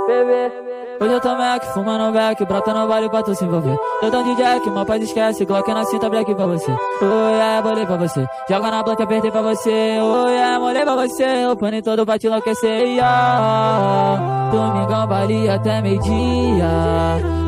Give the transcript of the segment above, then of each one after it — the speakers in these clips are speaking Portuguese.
Bebê, hoje eu tô Mac, fumando back, brota no vale pra tu se envolver. Dodão de Jack, meu pai esquece, Glock na cinta, black pra você. Oh yeah, bolei pra você, joga na block, apertei pra você. Oh yeah, molhei pra você, o pane todo vai te enlouquecer. Yeah. Domingão, vale até meio-dia.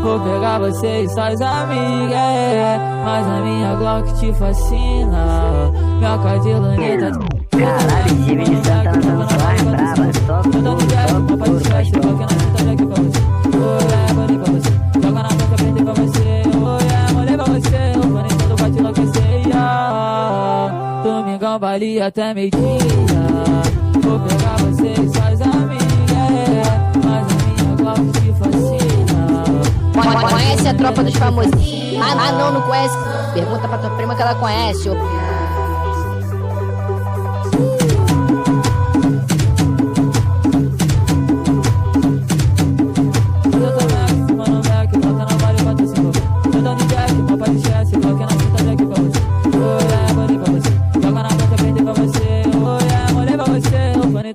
Vou pegar você e suas amigas, mas a minha Glock te fascina. Minha cadiloneta. Caralho, esse vídeo tá dando só é braba, só Dodão de Jack, meu pai esquece, Glock na cinta, black pra você. Oh yeah, bolei pra você, joga na block, apertei pra você. Oh yeah, molhei pra você, o pane todo vai te enlouquecer. Yeah. Domingão, vale até meio-dia. Vou pegar você e suas amigas, mas a minha Glock te fascina. Conhece a tropa dos famosinhos? Ah, não conhece. Pergunta pra tua prima que ela conhece.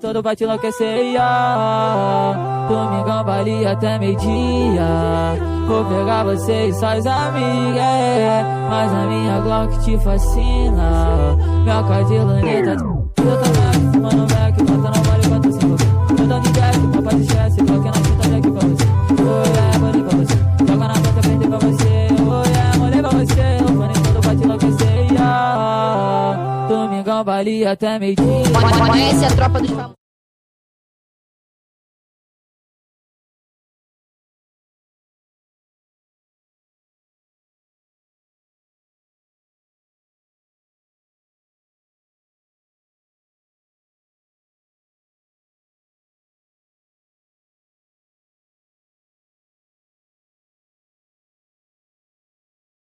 Todo vai te enlouquecer, yeah. Domingão, vale até meio-dia. Vou pegar você e suas amigas, mas a minha Glock te fascina. Minha cadiloneta. Eu tô Mac, fumando back, brota no vale pra tu se envolver. Dodão de Jack, meu pai esquece, Glock na cinta, black pra você. Oh yeah, bolei pra você, joga na block, apertei pra você. Oh yeah, molhei pra você, o pane todo vai te enlouquecer, yeah. Domingão, vale até meio-dia. Conhece a tropa dos famosinhos?